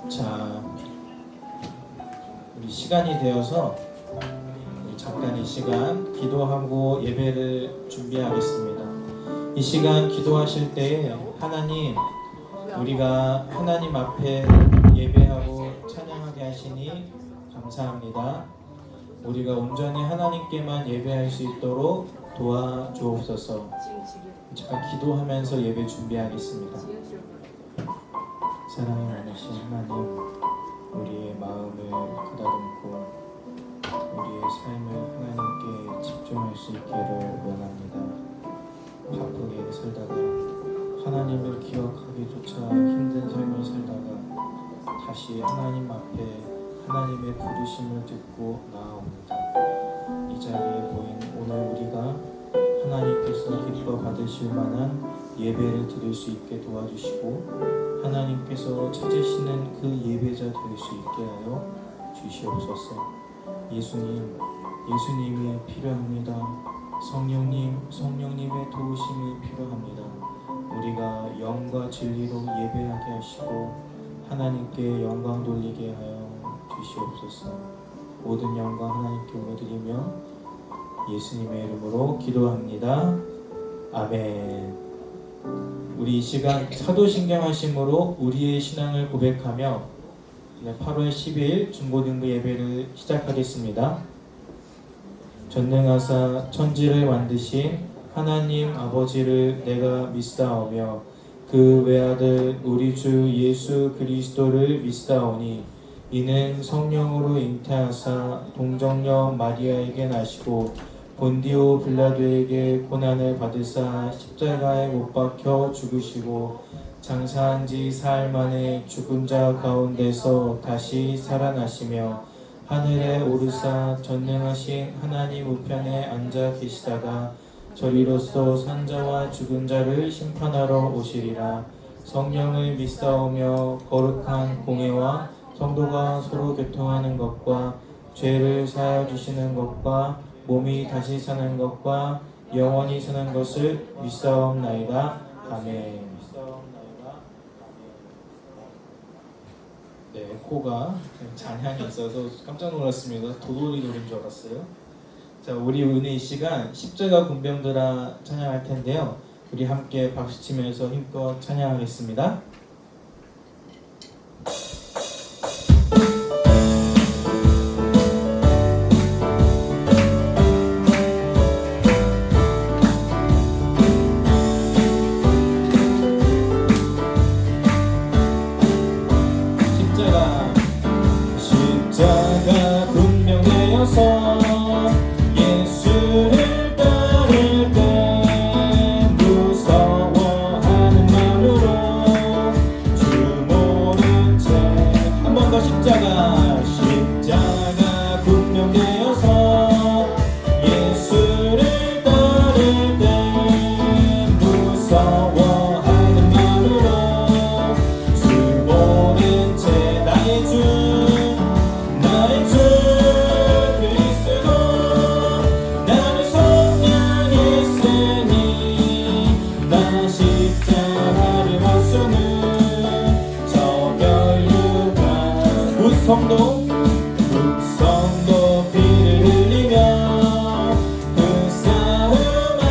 자, 우리 시간이 되어서 우리 잠깐 이 시간 기도하고 예배를 준비하겠습니다. 이 시간 기도하실 때에 하나님, 우리가 하나님 앞에 예배하고 찬양하게 하시니 감사합니다. 우리가 온전히 하나님께만 예배할 수 있도록 도와주옵소서. 잠깐 기도하면서 예배 준비하겠습니다. 사랑이 많으신 하나님, 우리의 마음을 가다듬고 우리의 삶을 하나님께 집중할 수 있기를 원합니다. 바쁘게 살다가 하나님을 기억하기조차 힘든 삶을 살다가 다시 하나님 앞에 하나님의 부르심을 듣고 나아옵니다. 이 자리에 모인 오늘 우리가 하나님께서 기뻐 받으실 만한 예배를 드릴 수 있게 도와주시고 하나님께서 찾으시는 그 예배자 될 수 있게 하여 주시옵소서. 예수님이 필요합니다. 성령님의 도우심이 필요합니다. 우리가 영과 진리로 예배하게 하시고 하나님께 영광 돌리게 하여 주시옵소서. 모든 영광 하나님께 올려드리며 예수님의 이름으로 기도합니다. 아멘. 우리 이 시간 사도신경하심으로 우리의 신앙을 고백하며 8월 12일 중고등부 예배를 시작하겠습니다. 전능하사 천지를 만드신 하나님 아버지를 내가 믿사오며 그 외아들 우리 주 예수 그리스도를 믿사오니 이는 성령으로 잉태하사 동정녀 마리아에게 나시고 본디오 빌라도에게 고난을 받으사 십자가에 못 박혀 죽으시고 장사한 지 사흘 만에 죽은 자 가운데서 다시 살아나시며 하늘에 오르사 전능하신 하나님 우편에 앉아 계시다가 저리로서 산자와 죽은 자를 심판하러 오시리라. 성령을 믿사오며 거룩한 공회와 성도가 서로 교통하는 것과 죄를 사하여 주시는 것과 몸이 다시 사는 것과 영원히 사는 것을 믿사옵나이다. 아멘. 네, 코가 잔향이 있어서 깜짝 놀랐습니다. 도돌이 노린 줄 알았어요. 자, 우리 은혜 이 시간 십자가 군병들아 찬양할 텐데요. 우리 함께 박수치면서 힘껏 찬양하겠습니다. 십자가 군병되어서 예수를 따를 때 무서워하는 마음으로 주 모른 채 한 번 더 십자가 군병되어서 예수를 따를 때 무서워하는 마음으로 주 모른 채 나의 주 그리스도 나를 속량했으니 나 십자가를 맞서는 저 멸류관 우성도 피를 흘리며 그 싸움하는데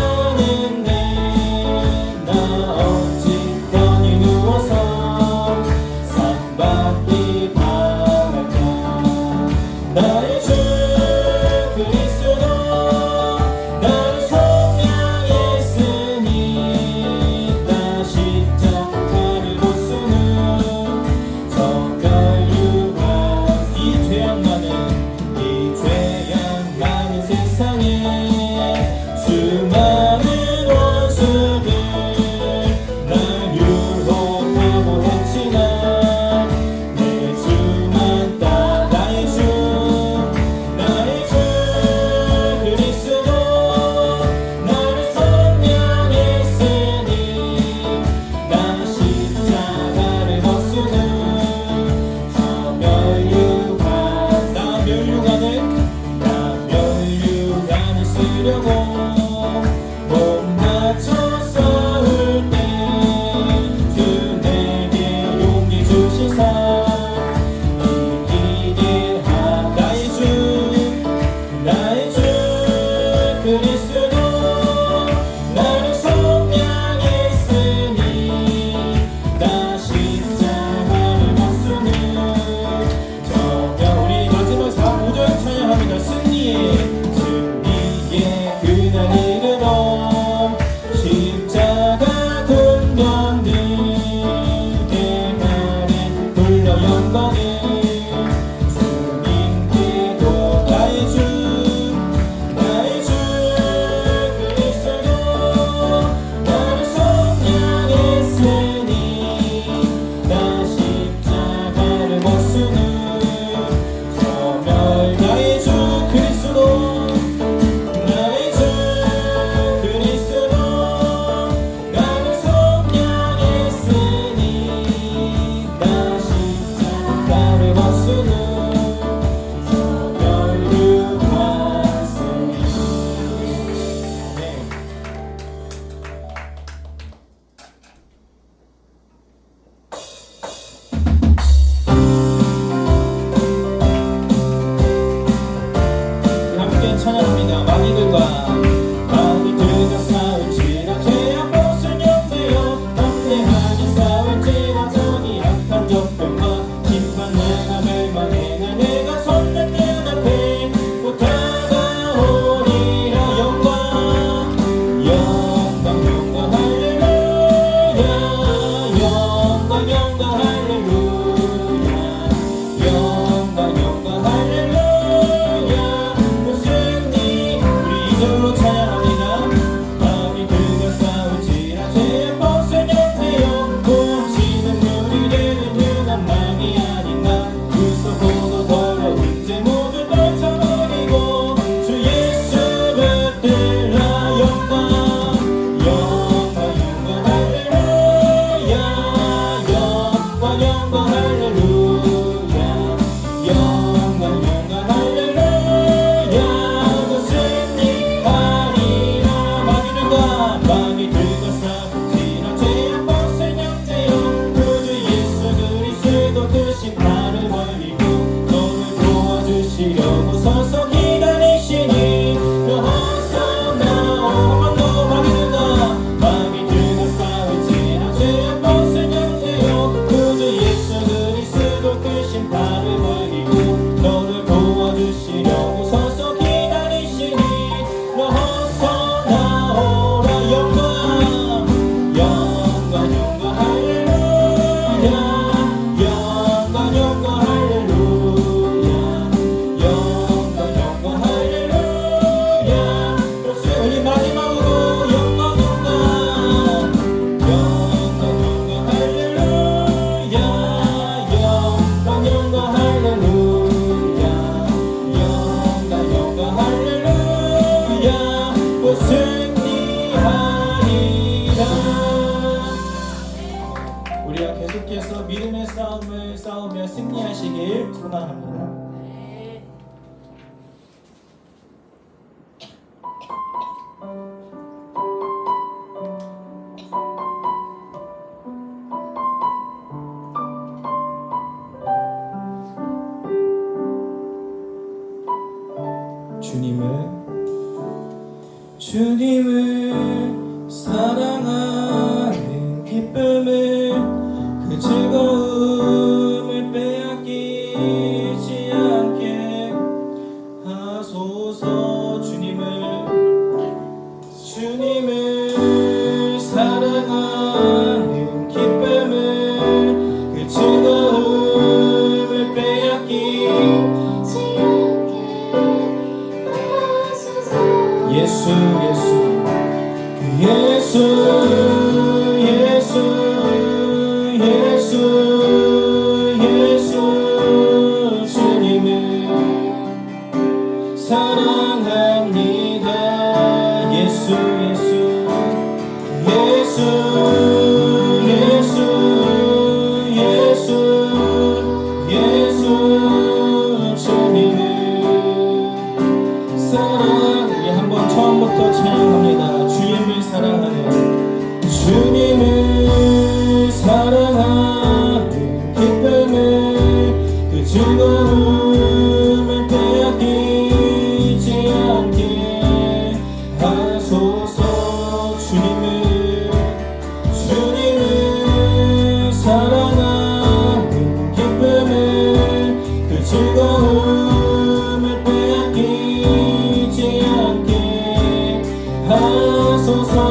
나 어찌 편히 누워서 산밖이 바랄까. 나의 주 그리스도 나를 속량했으니 나 십자가를 못 쓰는 저 멸류관 이 승리하시길 소망합니다. 주님을 사랑하는 기쁨을 그 즐거움을 빼앗기지 않게 하소서. 주님을 사랑하는 기쁨을 그 즐거움을 빼앗기지 않게 하소서. 예수 주님을 사랑합니다. 예수 주님을 사랑. 우리 한번 처음부터 찬양합니다. 주님을 사랑하는 기쁨을 그 즐거움을 빼앗기지 않게 하소서. 주님을 사랑하는 기쁨을 그 즐거움을 빼앗기지 않게 하소서.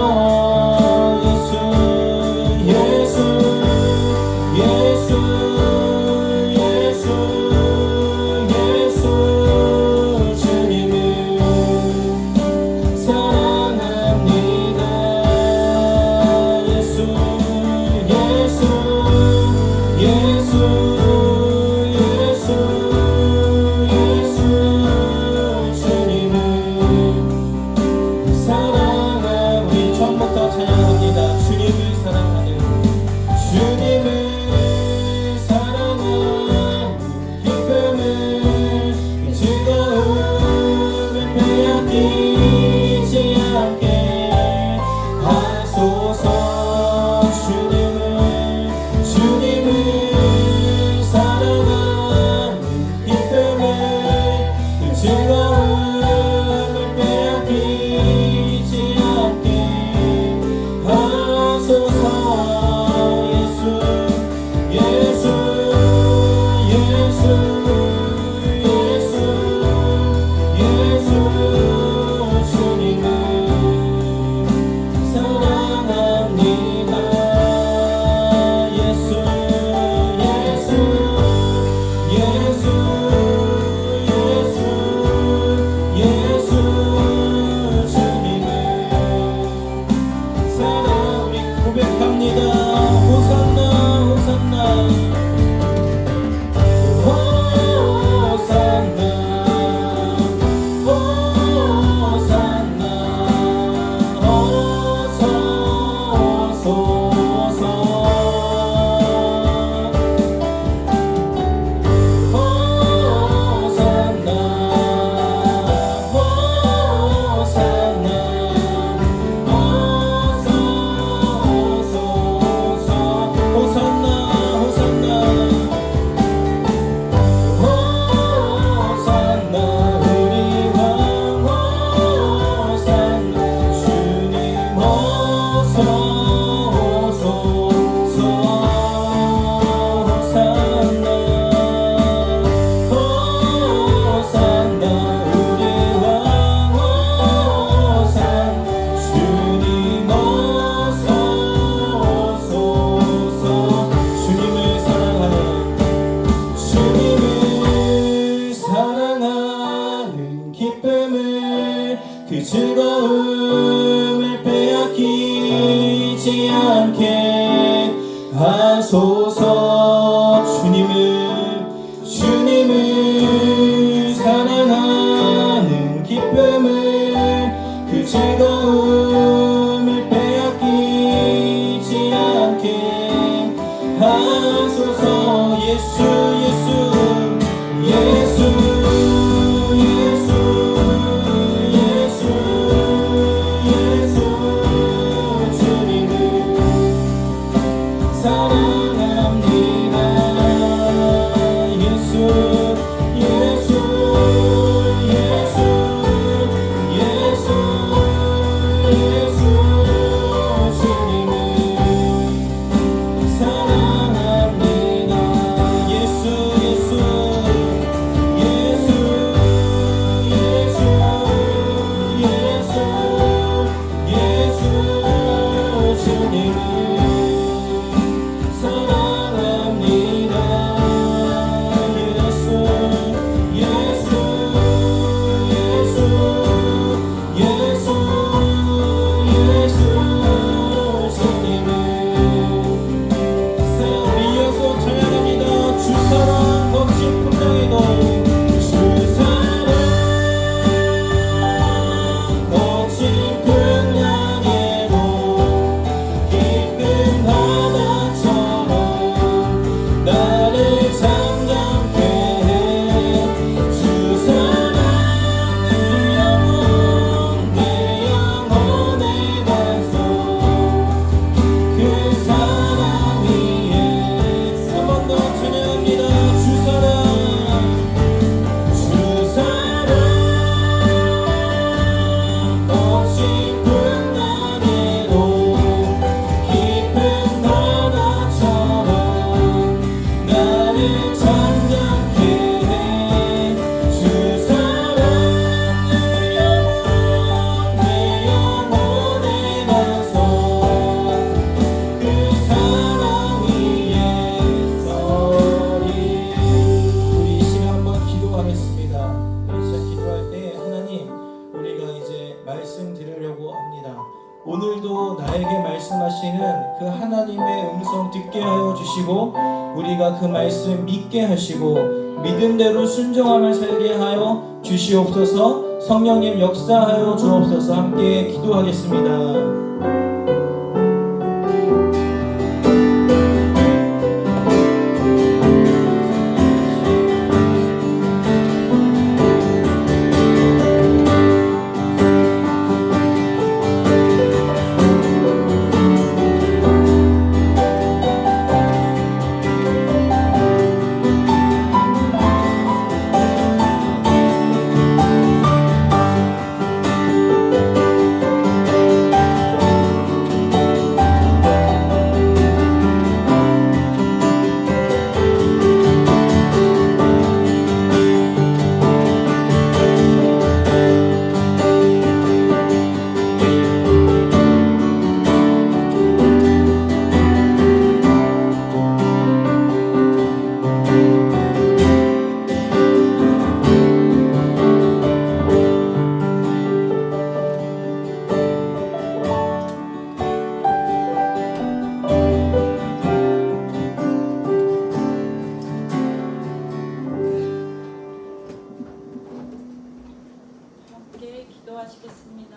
그 즐거움을 빼앗기지 않게 하소서. 주님을 사랑하는 기쁨을 그 즐거움을 빼앗기지 않게 하소서. 예수 오늘도 나에게 말씀하시는 그 하나님의 음성 듣게 하여 주시고 우리가 그 말씀 믿게 하시고 믿음대로 순종하며 살게 하여 주시옵소서. 성령님 역사하여 주옵소서. 함께 기도하겠습니다. 기도하시겠습니다.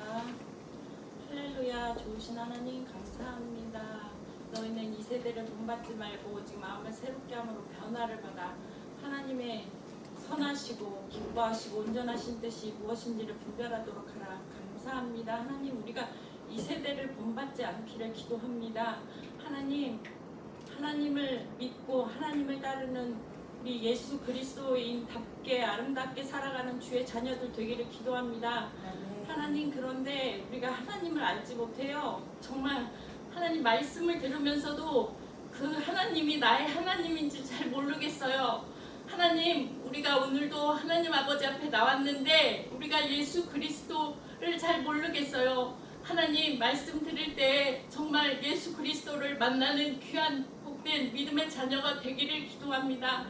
할렐루야. 좋으신 하나님 감사합니다. 너희는 이 세대를 본받지 말고 오직 마음을 새롭게 함으로 변화를 받아 하나님의 선하시고 기뻐하시고 온전하신 뜻이 무엇인지를 분별하도록 하라. 감사합니다. 하나님, 우리가 이 세대를 본받지 않기를 기도합니다. 하나님, 하나님을 믿고 하나님을 따르는 우리 예수 그리스도인답게 아름답게 살아가는 주의 자녀들 되기를 기도합니다. 하나님, 그런데 우리가 하나님을 알지 못해요. 정말 하나님 말씀을 들으면서도 그 하나님이 나의 하나님인지 잘 모르겠어요. 하나님, 우리가 오늘도 하나님 아버지 앞에 나왔는데 우리가 예수 그리스도를 잘 모르겠어요. 하나님, 말씀 드릴 때 정말 예수 그리스도를 만나는 귀한 복된 믿음의 자녀가 되기를 기도합니다.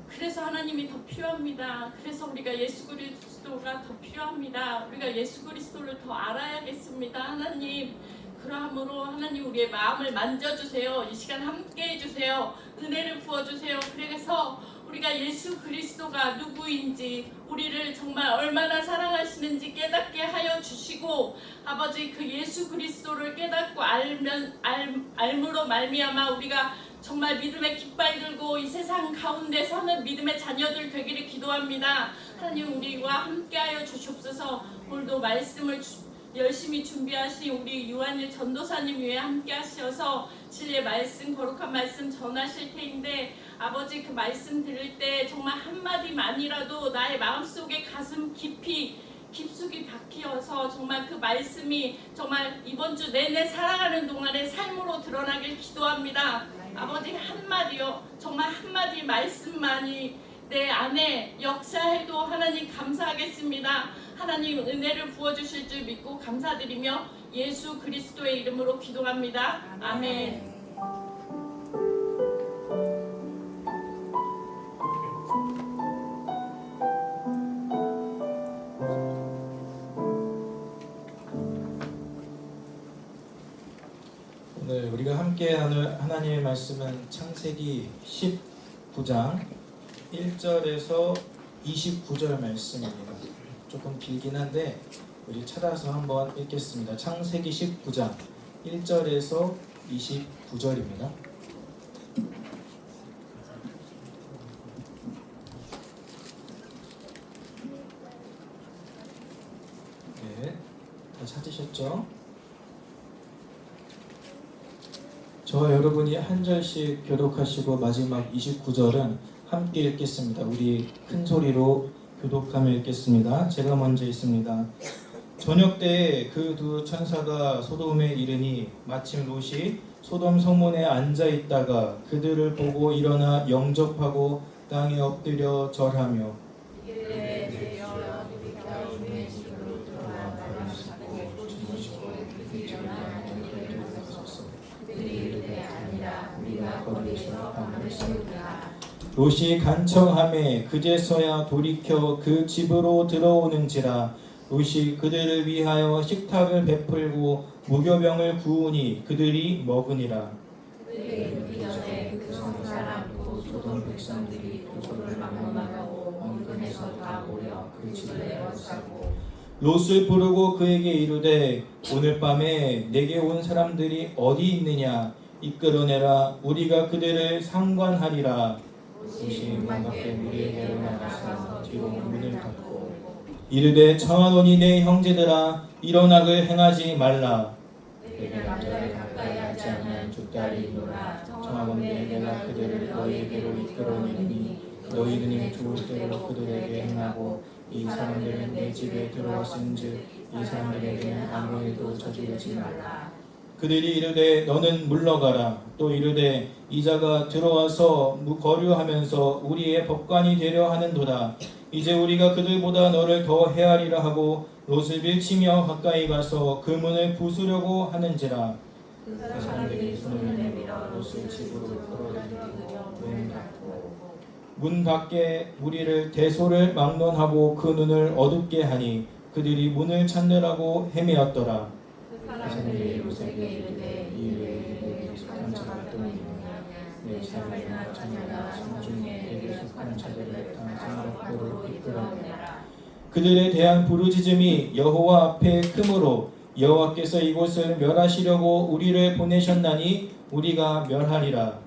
그래서 하나님이 더 필요합니다. 그래서 우리가 예수 그리스도가 더 필요합니다. 우리가 예수 그리스도를 더 알아야겠습니다. 하나님, 그러므로 하나님 우리의 마음을 만져주세요. 이 시간 함께 해주세요. 은혜를 부어주세요. 그래서 우리가 예수 그리스도가 누구인지, 우리를 정말 얼마나 사랑하시는지 깨닫게 하여 주시고, 아버지, 그 예수 그리스도를 깨닫고 알므로 말미암아 우리가 정말 믿음의 깃발 들고 이 세상 가운데 서는 믿음의 자녀들 되기를 기도합니다. 하나님, 우리와 함께하여 주시옵소서. 오늘도 말씀을 열심히 준비하신 우리 유한일 전도사님 위에 함께 하셔서 진리의 말씀, 거룩한 말씀 전하실 테인데, 아버지, 그 말씀 들을 때 정말 한마디만이라도 나의 마음속에 가슴 깊숙이 박히어서 정말 그 말씀이 정말 이번 주 내내 살아가는 동안에 삶으로 드러나길 기도합니다. 아버지, 한마디요, 정말 한마디 말씀만이 내 안에 역사해도 하나님 감사하겠습니다. 하나님 은혜를 부어주실 줄 믿고 감사드리며 예수 그리스도의 이름으로 기도합니다. 아멘. 오늘 우리가 함께 나눌 하나님의 말씀은 창세기 19장 1절에서 29절 말씀입니다. 조금 길긴 한데 우리 찾아서 한번 읽겠습니다. 창세기 19장 1절에서 29절입니다. 네, 다 찾으셨죠? 저와 여러분이 한 절씩 교독하시고 마지막 29절은 함께 읽겠습니다. 우리 큰 소리로 교독하며 읽겠습니다. 제가 먼저 읽습니다. 저녁 때에 그 두 천사가 소돔에 이르니 마침 롯이 소돔 성문에 앉아 있다가 그들을 보고 일어나 영접하고 땅에 엎드려 절하며 롯이 간청하매 그제서야 돌이켜 그 집으로 들어오는지라 롯이 그들을 위하여 식탁을 베풀고 무교병을 구우니 그들이 먹으니라. 그들의 유기전에 그 성사람 곧 소돔 백성들이 도로를 막론하고 언근에서 다 모여 그 집을 에워싸고 롯을 부르고 그에게 이르되 오늘 밤에 내게 온 사람들이 어디 있느냐 이끌어내라. 우리가 그들을 상관하리라. 롯이 문 밖에 무리에게로 나가서 뒤로 문을 닫고 이르되 청하노니 내 형제들아 일어나글 행하지 말라. 내게 남자를 가까이 하지 않는 두 딸이노라. 청하건대 내가 그들을 너희에게로 이끌어내니 너희들이 좋을 대로 그들에게 행하고 이 사람들은 내 집에 들어왔은즉 이 사람들에게는 아무 일도 저지르지 말라. 그들이 이르되 너는 물러가라. 또 이르되 이자가 들어와서 거류하면서 우리의 법관이 되려 하는도다. 이제 우리가 그들보다 너를 더 헤아리라 하고 롯을 밀치며 가까이 가서 그 문을 부수려고 하는지라. 그 사람들이 손을 내밀어 롯을 집으로 끌어들이고 문을 닫고 문 밖에 무리를 대소를 막론하고 그 눈을 어둡게 하니 그들이 문을 찾느라고 헤매었더라. 그 사람들이 롯에게 이르되 이 일에 속한 자가 또 있느냐 내 사람이나 자녀나 성 중에 내게 속한 자들을 다 성읍으로 이끌어내라. 그들에 대한 부르짖음이 여호와 앞에 크므로 여호와께서 이곳을 멸하시려고 우리를 보내셨나니 우리가 멸하리라.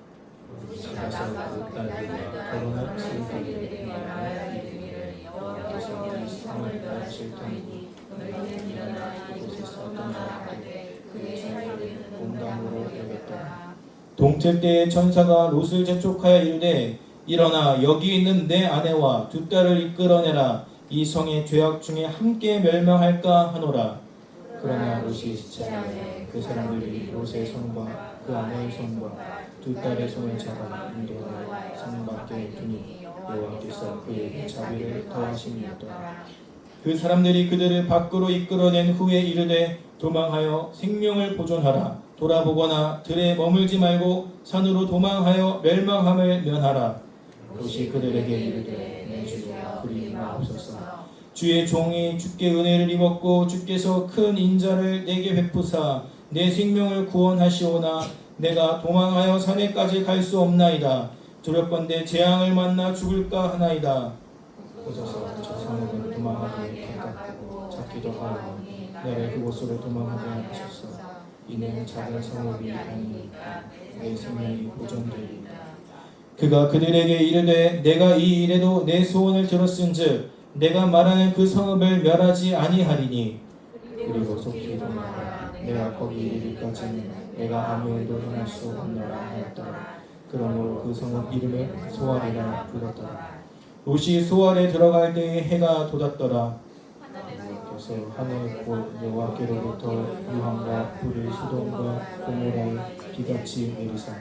가서 그 딸들과 결혼할 친구들에게 말하여 이르기를 여호와께서 이 성을 멸하실 터이니 너희는 일어나 이곳에서 떠나라 하되 그의 살기는 온당으로 여겼더라. 동틀 때에 천사가 롯을 재촉하여 이르되 일어나 여기 있는 내 아내와 두 딸을 이끌어내라. 이 성의 죄악 중에 함께 멸망할까 하노라. 그러나 롯이 지체하되 그 사람들이 롯의 손과 그 아내의 손과 두 딸의 손을 잡아 인도하여 성 밖에 두니 여호와께서 그에게 자비를 더하심이었더라. 그 사람들이 그들을 밖으로 이끌어낸 후에 이르되 도망하여 생명을 보존하라. 돌아보거나 들에 머물지 말고 산으로 도망하여 멸망함을 면하라. 롯이 그들에게 이르되 내 주여 그리 마옵소서. 주의 종이 주께 은혜를 입었고 주께서 큰 인자를 내게 베푸사 내 생명을 구원하시오나 내가 도망하여 산에까지 갈 수 없나이다. 두렵건대 재앙을 만나 죽을까 하나이다. 오셔서 저 성읍은 도망하기 가깝고 찾기도 하오니 나를 그곳으로 도망하게 하소서. 이는 작은 성읍이 아니니까 내 생명이 보존되리이다. 그가 그들에게 이르되 내가 이 일에도 내 소원을 들었은즉 내가 말하는 그 성읍을 멸하지 아니하리니 그리고 속히 도망하라. 내가 거기 이르기까지는 내가 아무 일도 행할 수 없노라 하였더라. 그러므로 그 성읍 이름을 소알이라 불렀더라. 롯이 소알에 들어갈 때에 해가 돋았더라. 하나님께서 하늘 곧 여호와께로부터 유황과 불을 소돔과 고모라에 비같이 내리사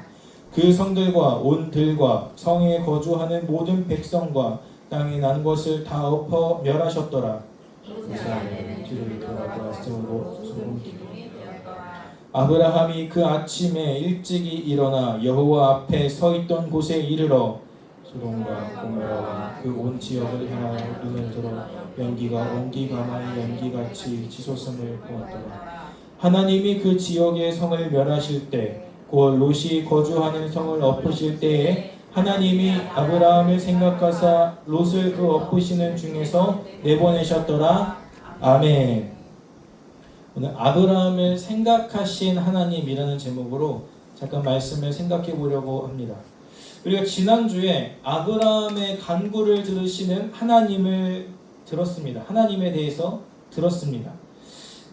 그 성들과 온 들과 성에 거주하는 모든 백성과 땅에 난 것을 다 엎어 멸하셨더라. 그 사람은 뒤를 돌아보았으므로 소름 끼고 아브라함이 그 아침에 일찍이 일어나 여호와 앞에 서 있던 곳에 이르러 소돔과 고모라와 그 온 지역을 향하여 눈을 들어 연기가 온기 가마의 연기같이 치솟음을 보았더라. 하나님이 그 지역의 성을 멸하실 때 곧 롯이 거주하는 성을 엎으실 때에 하나님이 아브라함을 생각하사 롯을 그 엎으시는 중에서 내보내셨더라. 아멘. 오늘 아브라함을 생각하신 하나님이라는 제목으로 잠깐 말씀을 생각해 보려고 합니다. 우리가 지난주에 아브라함의 간구를 들으시는 하나님을 들었습니다. 하나님에 대해서 들었습니다.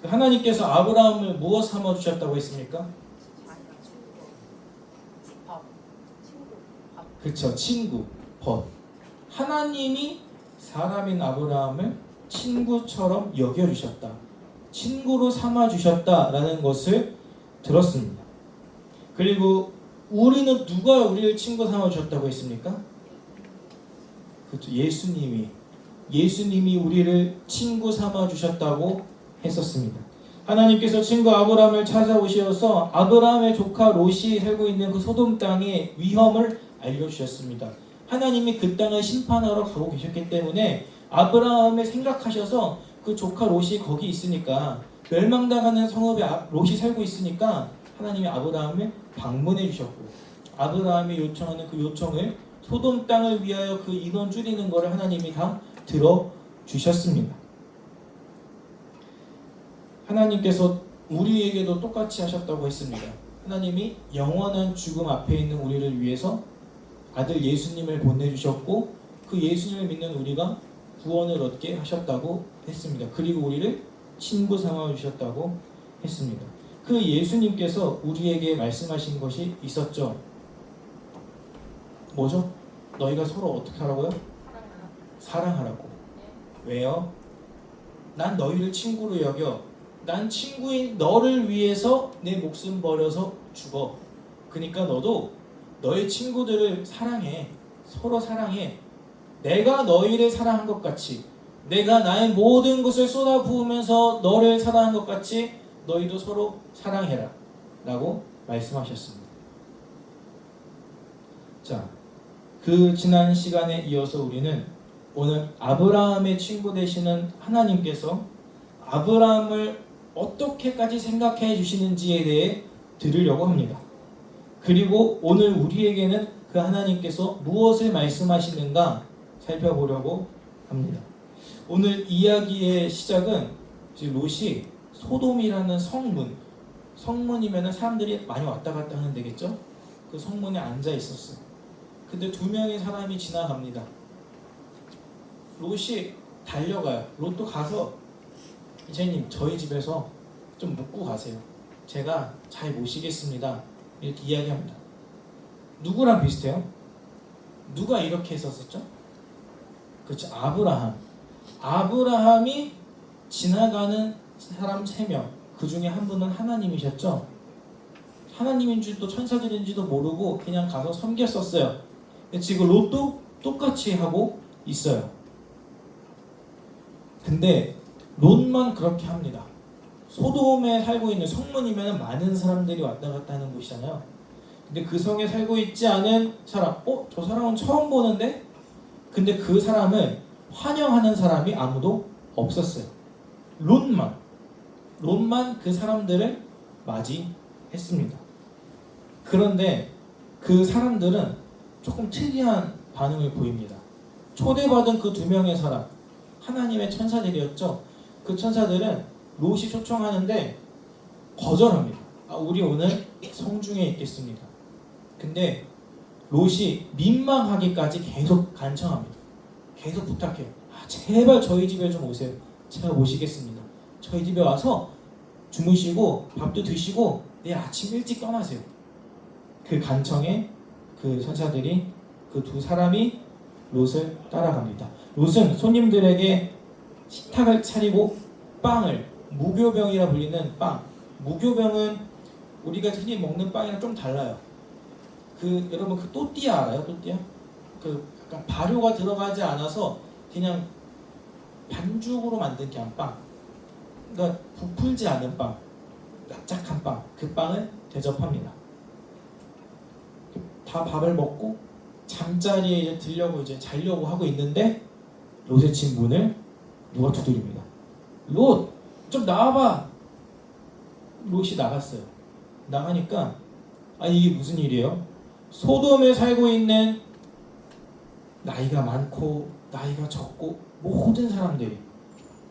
하나님께서 아브라함을 무엇 삼아 주셨다고 했습니까? 그렇죠. 친구, 벗. 하나님이 사람인 아브라함을 친구처럼 여겨주셨다. 친구로 삼아주셨다라는 것을 들었습니다. 그리고 우리는 누가 우리를 친구 삼아주셨다고 했습니까? 그렇죠. 예수님이 우리를 친구 삼아주셨다고 했었습니다. 하나님께서 친구 아브라함을 찾아오셔서 아브라함의 조카 롯이 살고 있는 그 소돔 땅의 위험을 알려주셨습니다. 하나님이 그 땅을 심판하러 가고 계셨기 때문에 아브라함을 생각하셔서 그 조카 롯이 거기 있으니까 멸망당하는 성읍에 롯이 살고 있으니까 하나님이 아브라함을 방문해 주셨고 아브라함이 요청하는 그 요청을 소돔 땅을 위하여 그 인원 줄이는 것을 하나님이 다 들어주셨습니다. 하나님께서 우리에게도 똑같이 하셨다고 했습니다. 하나님이 영원한 죽음 앞에 있는 우리를 위해서 아들 예수님을 보내주셨고 그 예수님을 믿는 우리가 구원을 얻게 하셨다고 했습니다. 그리고 우리를 친구 삼아주셨다고 했습니다. 그 예수님께서 우리에게 말씀하신 것이 있었죠. 뭐죠? 너희가 서로 어떻게 하라고요? 사랑하라고. 왜요? 난 너희를 친구로 여겨. 난 친구인 너를 위해서 내 목숨 버려서 죽어. 그러니까 너도 너의 친구들을 사랑해. 서로 사랑해. 내가 너희를 사랑한 것 같이 내가 나의 모든 것을 쏟아부으면서 너를 사랑한 것 같이 너희도 서로 사랑해라 라고 말씀하셨습니다. 자, 그 지난 시간에 이어서 우리는 오늘 아브라함의 친구 되시는 하나님께서 아브라함을 어떻게까지 생각해 주시는지에 대해 들으려고 합니다. 그리고 오늘 우리에게는 그 하나님께서 무엇을 말씀하시는가 살펴보려고 합니다. 오늘 이야기의 시작은 롯이 소돔이라는 성문이면 사람들이 많이 왔다 갔다 하는 데겠죠? 그 성문에 앉아 있었어요. 근데 두 명의 사람이 지나갑니다. 롯이 달려가요. 롯도 가서 이제님 저희 집에서 좀 묵고 가세요. 제가 잘 모시겠습니다. 이렇게 이야기합니다. 누구랑 비슷해요? 누가 이렇게 했었었죠? 그렇죠. 아브라함이 지나가는 사람 3명 그 중에 한 분은 하나님이셨죠. 하나님인지도 천사들인지도 모르고 그냥 가서 섬겼었어요. 지금 롯도 똑같이 하고 있어요. 근데 롯만 그렇게 합니다. 소돔에 살고 있는 성문이면 많은 사람들이 왔다 갔다 하는 곳이잖아요. 근데 그 성에 살고 있지 않은 사람, 저 사람은 처음 보는데? 근데 그 사람을 환영하는 사람이 아무도 없었어요. 롯만 그 사람들을 맞이했습니다. 그런데 그 사람들은 조금 특이한 반응을 보입니다. 초대받은 그 2명의 사람, 하나님의 천사들이었죠. 그 천사들은 롯이 초청하는데 거절합니다. 우리 오늘 성중에 있겠습니다. 근데 롯이 민망하기까지 계속 간청합니다. 계속 부탁해요. 제발 저희 집에 좀 오세요. 제가 모시겠습니다. 저희 집에 와서 주무시고 밥도 드시고 내일 아침 일찍 떠나세요. 그 간청에 그 천사들이 그 2 사람이 롯을 따라갑니다. 롯은 손님들에게 식탁을 차리고 빵을 무교병이라 불리는 빵. 무교병은 우리가 흔히 먹는 빵이랑 좀 달라요. 여러분 그 또띠아 알아요? 또띠아? 그 약간 발효가 들어가지 않아서 그냥 반죽으로 만든 그냥 빵. 그러니까 부풀지 않은 빵, 납작한 빵. 그 빵을 대접합니다. 다 밥을 먹고 잠자리에 이제 들려고 이제 자려고 하고 있는데 롯의 집 문을 누가 두드립니다. 롯, 좀 나와봐. 롯이 나갔어요. 나가니까 이게 무슨 일이에요? 소돔에 살고 있는 나이가 많고 나이가 적고 모든 사람들이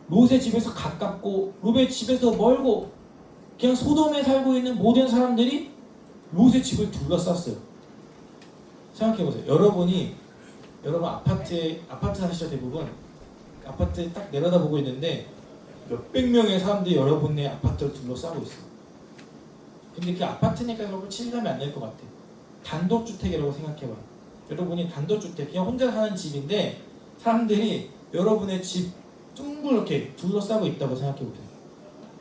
롯의 집에서 가깝고 롯의 집에서 멀고 그냥 소돔에 살고 있는 모든 사람들이 롯의 집을 둘러쌌어요. 생각해보세요. 여러분 아파트 사시죠. 대부분 아파트 딱 내려다보고 있는데 몇백 명의 사람들이 여러분의 아파트를 둘러싸고 있어요. 근데 그 아파트니까 여러분 실감이 안 날 것 같아. 단독주택이라고 생각해봐. 여러분이 단독주택 그냥 혼자 사는 집인데 사람들이 여러분의 집 둥그렇게 둘러싸고 있다고 생각해보세요.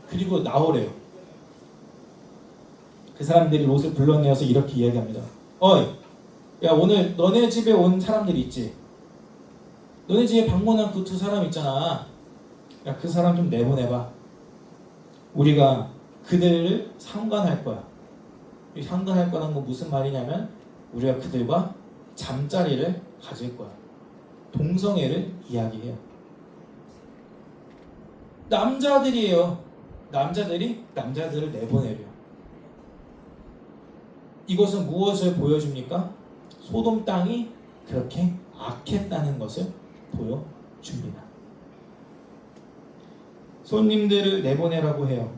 그리고 나오래요. 그 사람들이 롯을 불러내어서 이렇게 이야기합니다. 어이, 야 오늘 너네 집에 온 사람들이 있지? 너네 집에 방문한 그 2 사람 있잖아. 야 그 사람 좀 내보내봐. 우리가 그들을 상관할 거야. 이 상관할 거라는 건 무슨 말이냐면 우리가 그들과 잠자리를 가질 거야. 동성애를 이야기해요. 남자들이에요. 남자들을 내보내려. 이것은 무엇을 보여줍니까? 소돔 땅이 그렇게 악했다는 것을 보여줍니다. 손님들을 내보내라고 해요.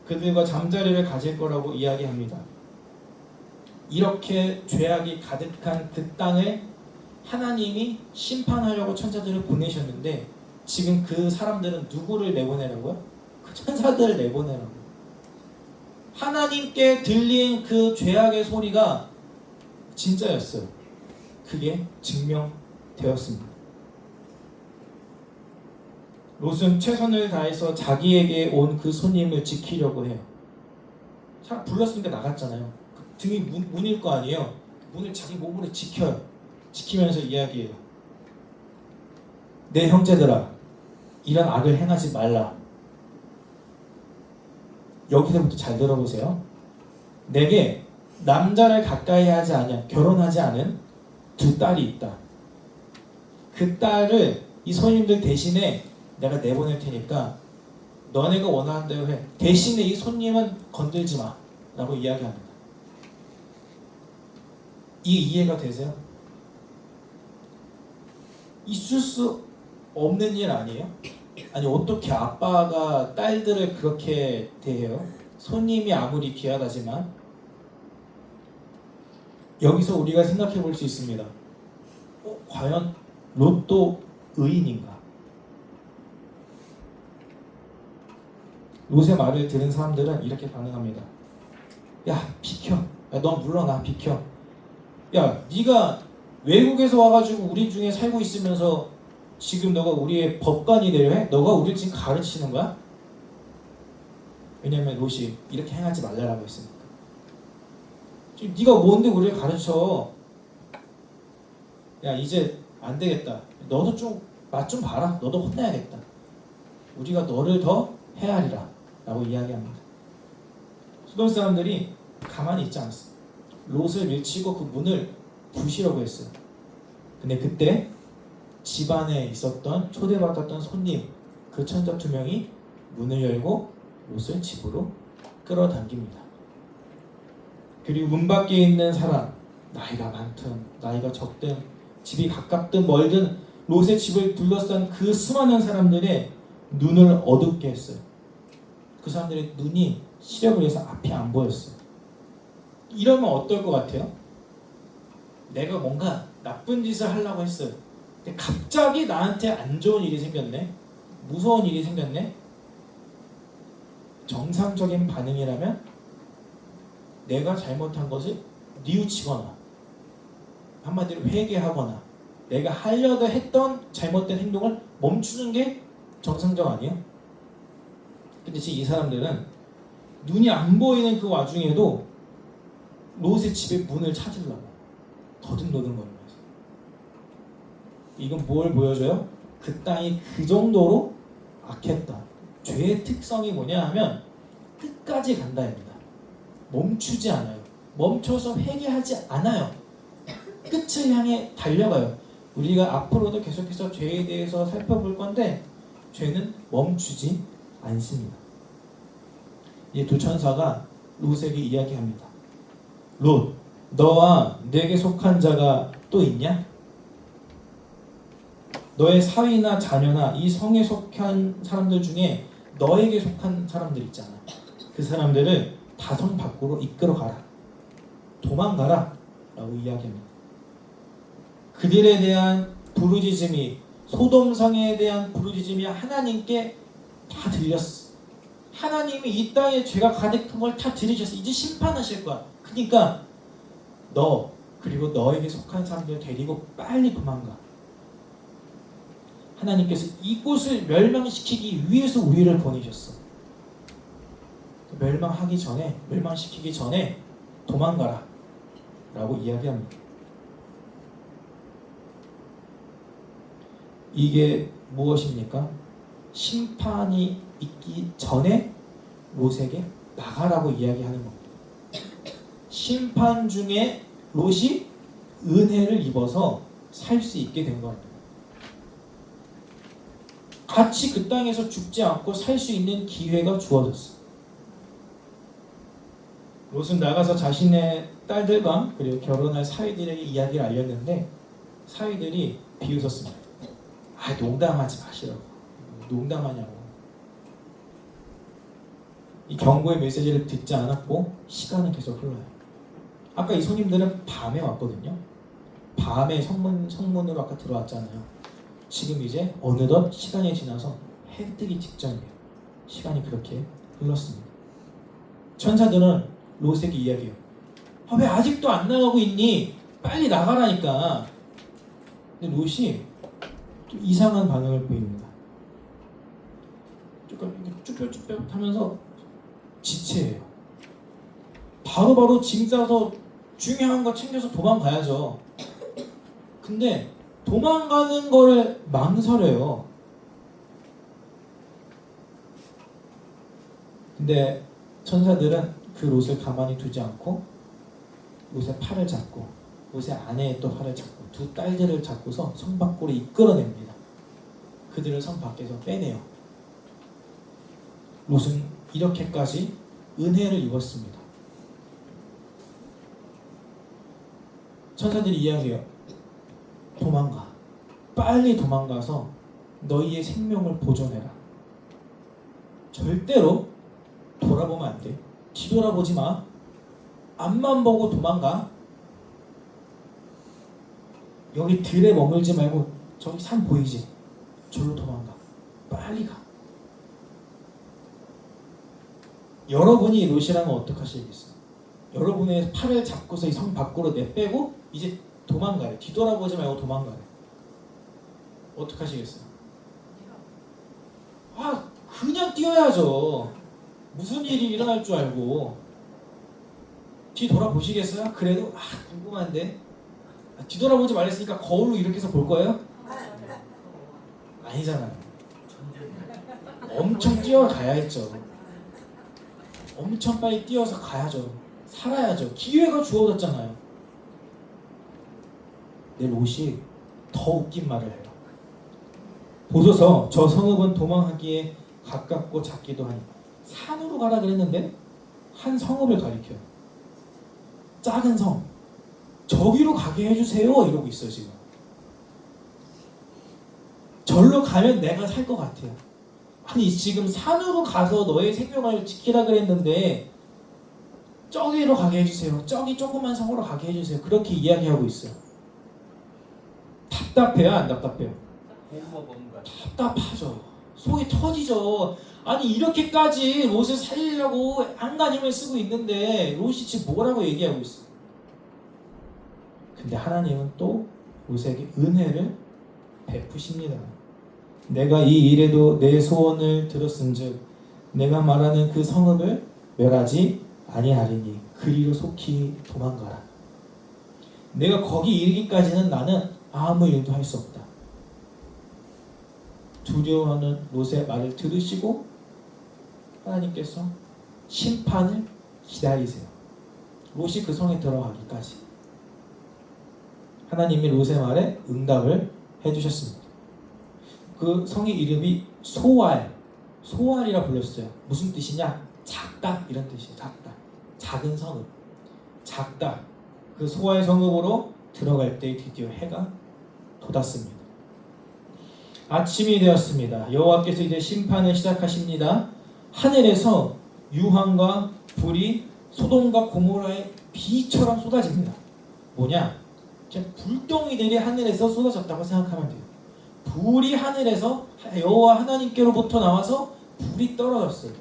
그들과 잠자리를 가질 거라고 이야기합니다. 이렇게 죄악이 가득한 그 땅을 하나님이 심판하려고 천사들을 보내셨는데 지금 그 사람들은 누구를 내보내라고요? 그 천사들을 내보내라고. 하나님께 들린 그 죄악의 소리가 진짜였어요. 그게 증명되었습니다. 롯은 최선을 다해서 자기에게 온 그 손님을 지키려고 해요. 사람 불렀으니까 나갔잖아요. 등이 문일 거 아니에요. 문을 자기 몸으로 지켜요. 지키면서 이야기해요. 내 형제들아, 이런 악을 행하지 말라. 여기서부터 잘 들어보세요. 내게 남자를 가까이 하지 않냐, 결혼하지 않은 두 딸이 있다. 그 딸을 이 손님들 대신에 내가 내보낼 테니까 너네가 원하는 대로 해. 대신에 이 손님은 건들지 마 라고 이야기합니다. 이게 이해가 되세요? 있을 수 없는 일 아니에요? 아니 어떻게 아빠가 딸들을 그렇게 대해요? 손님이 아무리 귀하다지만. 여기서 우리가 생각해 볼 수 있습니다. 과연 롯도 의인인가? 롯의 말을 들은 사람들은 이렇게 반응합니다. 야 비켜. 야, 넌 물러나. 비켜. 야 네가 외국에서 와가지고 우리 중에 살고 있으면서 지금 너가 우리의 법관이 되려 해? 너가 우리를 지금 가르치는 거야? 왜냐면 롯이 이렇게 행하지 말라고 했으니까. 지금 네가 뭔데 우리를 가르쳐? 야 이제 안 되겠다. 너도 좀 맛 좀 봐라. 너도 혼나야겠다. 우리가 너를 더 헤아리라 라고 이야기합니다. 소돔 사람들이 가만히 있지 않았어요. 롯을 밀치고 그 문을 부시려고 했어요. 근데 그때 집안에 있었던 초대받았던 손님 그 천사 두 명이 문을 열고 롯을 집으로 끌어당깁니다. 그리고 문 밖에 있는 사람, 나이가 많든 나이가 적든 집이 가깝든 멀든 롯의 집을 둘러싼 그 수많은 사람들의 눈을 어둡게 했어요. 그 사람들의 눈이 시력을 해서 앞이 안 보였어요. 이러면 어떨 것 같아요? 내가 뭔가 나쁜 짓을 하려고 했어요. 근데 갑자기 나한테 안 좋은 일이 생겼네. 무서운 일이 생겼네. 정상적인 반응이라면 내가 잘못한 것을 뉘우치거나 한마디로 회개하거나 내가 하려고 했던 잘못된 행동을 멈추는 게 정상적 아니에요? 근데 지금 이 사람들은 눈이 안 보이는 그 와중에도 롯의 집의 문을 찾으려고 더듬더듬 거리면서. 이건 뭘 보여줘요? 그 땅이 그 정도로 악했다. 죄의 특성이 뭐냐 하면 끝까지 간다입니다. 멈추지 않아요. 멈춰서 회개하지 않아요. 끝을 향해 달려가요. 우리가 앞으로도 계속해서 죄에 대해서 살펴볼 건데 죄는 멈추지 않습니다. 이 두 천사가 롯에게 이야기합니다. 롯, 너와 내게 속한 자가 또 있냐? 너의 사위나 자녀나 이 성에 속한 사람들 중에 너에게 속한 사람들 있잖아. 그 사람들을 다성 밖으로 이끌어가라. 도망가라 라고 이야기합니다. 그들에 대한 부르짖음이 소돔성에 대한 부르짖음이 하나님께 다 들렸어. 하나님이 이 땅에 죄가 가득한 걸 다 들으셨어. 이제 심판하실 거야. 그러니까 너 그리고 너에게 속한 사람들 데리고 빨리 도망가. 하나님께서 이곳을 멸망시키기 위해서 우리를 보내셨어. 멸망시키기 전에 도망가라 라고 이야기합니다. 이게 무엇입니까? 심판이 있기 전에 롯에게 나가라고 이야기하는 겁니다. 심판 중에 롯이 은혜를 입어서 살 수 있게 된 겁니다. 같이 그 땅에서 죽지 않고 살 수 있는 기회가 주어졌어. 롯은 나가서 자신의 딸들과 그리고 결혼할 사위들에게 이야기를 알렸는데 사위들이 비웃었습니다. 아, 농담하지 마시라고. 농담하냐고. 이 경고의 메시지를 듣지 않았고 시간은 계속 흘러요. 아까 이 손님들은 밤에 왔거든요. 밤에 성문으로 아까 들어왔잖아요. 지금 이제 어느덧 시간이 지나서 해 뜨기 직전이에요. 시간이 그렇게 흘렀습니다. 천사들은 롯에게 이야기해요. 아, 왜 아직도 안 나가고 있니? 빨리 나가라니까. 근데 롯이 좀 이상한 반응을 보입니다. 조금 쭈뼛쭈뼛 하면서 지체해요. 바로바로 짐 싸서 중요한 거 챙겨서 도망가야죠. 근데 도망가는 걸 망설여요. 근데 천사들은 그 롯을 가만히 두지 않고 롯의 팔을 잡고 롯의 아내의 또 팔을 잡고 두 딸들을 잡고서 성 밖으로 이끌어냅니다. 그들을 성 밖에서 빼내요. 롯은 이렇게까지 은혜를 입었습니다. 천사들이 이야기해요. 도망가. 빨리 도망가서 너희의 생명을 보존해라. 절대로 돌아보면 안 돼. 뒤돌아보지 마. 앞만 보고 도망가. 여기 들에 머물지 말고 저기 산 보이지? 절로 도망가. 빨리 가. 여러분이 롯이라면 어떡하시겠어요? 여러분의 팔을 잡고서 이 성 밖으로 내빼고 이제 도망가래. 뒤돌아보지 말고 도망가래. 어떡하시겠어요? 아, 그냥 뛰어야죠. 무슨 일이 일어날 줄 알고. 뒤돌아보시겠어요? 그래도 궁금한데. 뒤돌아보지 말랬으니까 거울로 이렇게 해서 볼 거예요? 아니잖아요. 엄청 뛰어가야 했죠. 엄청 빨리 뛰어서 가야죠. 살아야죠. 기회가 주어졌잖아요. 내 롯이 더 웃긴 말을 해요. 보소서, 저 성읍은 도망하기에 가깝고 작기도 하니. 산으로 가라 그랬는데 한 성읍을 가리켜요. 작은 성. 저기로 가게 해주세요 이러고 있어요. 지금 절로 가면 내가 살 것 같아요. 아니, 지금 산으로 가서 너의 생명을 지키라 그랬는데 저기로 가게 해주세요. 저기 조그만 성으로 가게 해주세요. 그렇게 이야기하고 있어요. 답답해요? 안 답답해요? 답답하죠. 속이 터지죠. 아니, 이렇게까지 롯을 살리려고 안간힘을 쓰고 있는데 롯이 지금 뭐라고 얘기하고 있어. 근데 하나님은 또 롯에게 은혜를 베푸십니다. 내가 이 일에도 내 소원을 들었은즉 내가 말하는 그 성읍을 멸하지 아니하리니 그리로 속히 도망가라. 내가 거기 이르기까지는 나는 아무 일도 할 수 없다. 두려워하는 롯의 말을 들으시고 하나님께서 심판을 기다리세요. 롯이 그 성에 들어가기까지. 하나님이 롯의 말에 응답을 해주셨습니다. 그 성의 이름이 소알, 소알이라 불렸어요. 무슨 뜻이냐? 작다 이런 뜻이에요. 작다, 작은 성읍, 작다. 그 소알 성읍으로 들어갈 때 드디어 해가 돋았습니다. 아침이 되었습니다. 여호와께서 이제 심판을 시작하십니다. 하늘에서 유황과 불이 소돔과 고모라의 비처럼 쏟아집니다. 뭐냐? 불덩이들이 하늘에서 쏟아졌다고 생각하면 돼요. 불이 하늘에서 여호와 하나님께로부터 나와서 불이 떨어졌어요.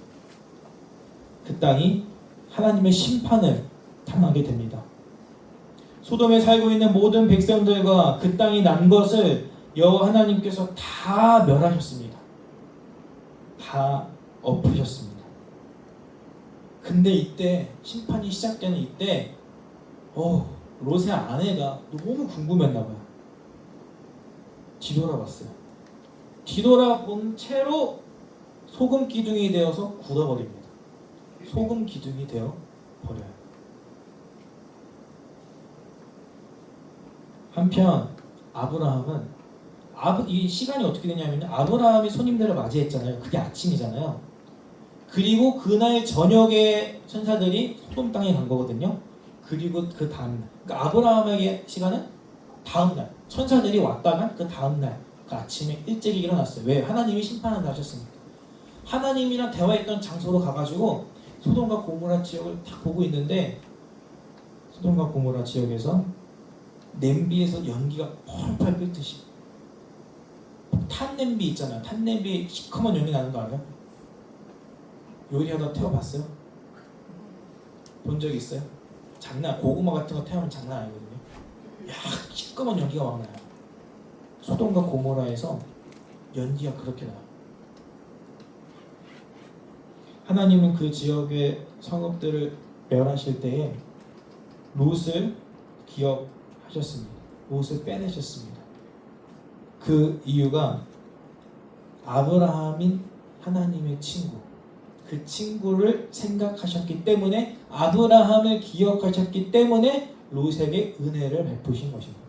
그 땅이 하나님의 심판을 당하게 됩니다. 소돔에 살고 있는 모든 백성들과 그 땅이 난 것을 여호와 하나님께서 다 멸하셨습니다. 다 엎으셨습니다. 근데 이때 심판이 시작되는 이때 롯의 아내가 너무 궁금했나봐요. 뒤돌아봤어요. 뒤돌아본 채로 소금 기둥이 되어서 굳어버립니다. 소금 기둥이 되어 버려요. 한편 아브라함은 이 시간이 어떻게 되냐면 아브라함이 손님들을 맞이했잖아요. 그게 아침이잖아요. 그리고 그날 저녁에 천사들이 소돔 땅에 간 거거든요. 그리고 그 다음 날, 그러니까 아브라함에게 시간은 다음 날, 천사들이 왔다간 그 다음 날, 그 아침에 일찍 일어났어요. 왜? 하나님이 심판한다 하셨으니까. 하나님이랑 대화했던 장소로 가가지고 소돔과 고모라 지역을 딱 보고 있는데, 소돔과 고모라 지역에서 냄비에서 연기가 펄펄 끓듯이, 탄 냄비 있잖아요. 탄 냄비에 시커먼 연기 나는 거 알아요? 요리하다 태워봤어요? 본 적 있어요? 고구마 같은 거 태우면 장난 아니거든요. 야, 시꺼먼 연기가 막 나요. 소돔과 고모라에서 연기가 그렇게 나요. 하나님은 그 지역의 성읍들을 멸하실 때에 롯을 기억하셨습니다. 롯을 빼내셨습니다. 그 이유가 아브라함인 하나님의 친구, 그 친구를 생각하셨기 때문에, 아브라함을 기억하셨기 때문에 롯에게 은혜를 베푸신 것입니다.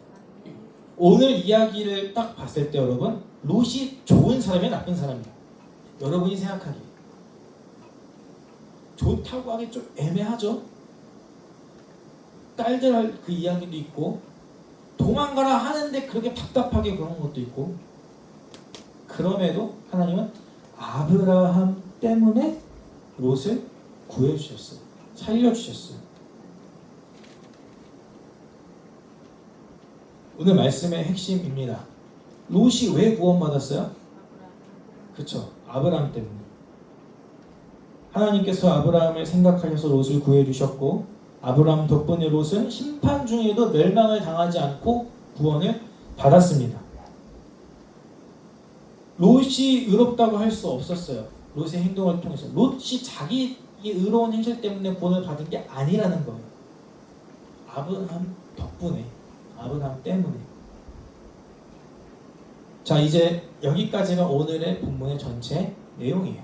오늘 이야기를 딱 봤을 때 여러분, 롯이 좋은 사람이야 나쁜 사람이야? 여러분이 생각하기에 좋다고 하기 좀 애매하죠. 딸들 그 이야기도 있고, 도망가라 하는데 그렇게 답답하게 그런 것도 있고, 그럼에도 하나님은 아브라함 때문에 롯을 구해주셨어요. 살려주셨어요. 오늘 말씀의 핵심입니다. 롯이 왜 구원받았어요? 그렇죠. 아브라함 때문에. 하나님께서 아브라함을 생각하셔서 롯을 구해주셨고, 아브라함 덕분에 롯은 심판 중에도 멸망을 당하지 않고 구원을 받았습니다. 롯이 의롭다고 할 수 없었어요. 롯의 행동을 통해서. 롯이 자기의 의로운 행실 때문에 구원을 받은 게 아니라는 거예요. 아브라함 덕분에, 아브라함 때문에. 자, 이제 여기까지가 오늘의 본문의 전체 내용이에요.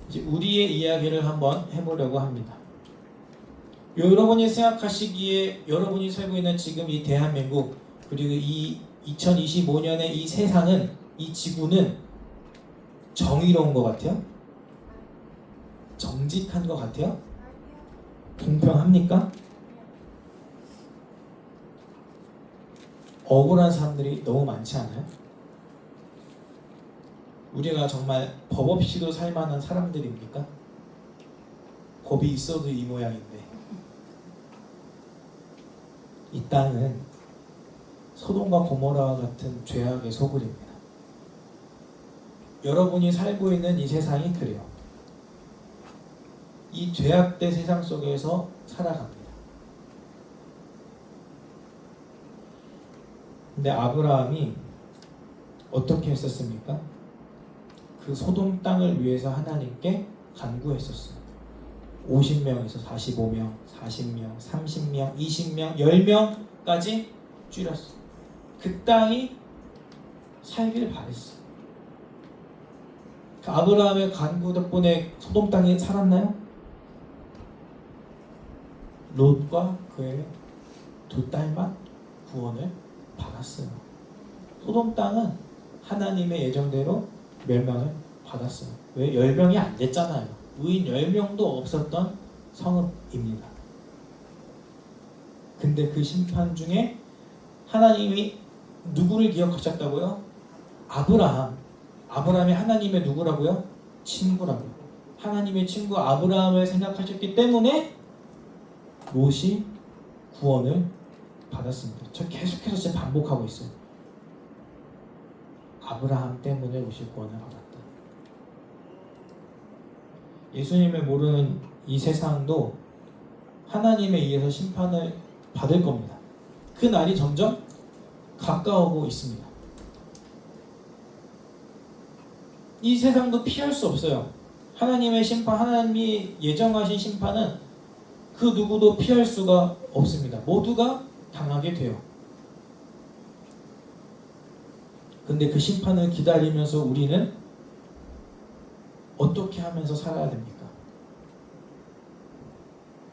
이제 우리의 이야기를 한번 해보려고 합니다. 여러분이 생각하시기에 여러분이 살고 있는 지금 이 대한민국, 그리고 이 2025년의 이 세상은, 이 지구는 정의로운 것 같아요? 정직한 것 같아요? 공평합니까? 억울한 사람들이 너무 많지 않아요? 우리가 정말 법 없이도 살만한 사람들입니까? 법이 있어도 이 모양인데. 이 땅은 소돔과 고모라와 같은 죄악의 소굴입니다. 여러분이 살고 있는 이 세상이 그래요. 이 죄악된 세상 속에서 살아갑니다. 근데 아브라함이 어떻게 했었습니까? 그 소돔 땅을 위해서 하나님께 간구했었어요. 50명에서 45명, 40명, 30명, 20명, 10명까지 줄였어요. 그 땅이 살길 바랬어요. 그 아브라함의 간구 덕분에 소돔 땅이 살았나요? 롯과 그의 두 딸만 구원을 받았어요. 소돔 땅은 하나님의 예정대로 멸망을 받았어요. 왜? 10명이 안 됐잖아요. 의인 10명도 없었던 성읍입니다. 근데 그 심판 중에 하나님이 누구를 기억하셨다고요? 아브라함이 하나님의 누구라고요? 친구라고요. 하나님의 친구 아브라함을 생각하셨기 때문에 롯이 구원을 받았습니다. 저 계속해서 지금 반복하고 있어요. 아브라함 때문에 롯이 구원을 받았다. 예수님을 모르는 이 세상도 하나님에 의해서 심판을 받을 겁니다. 그 날이 점점 가까워오고 있습니다. 이 세상도 피할 수 없어요. 하나님의 심판, 하나님이 예정하신 심판은 그 누구도 피할 수가 없습니다. 모두가 당하게 돼요. 근데 그 심판을 기다리면서 우리는 어떻게 하면서 살아야 됩니까?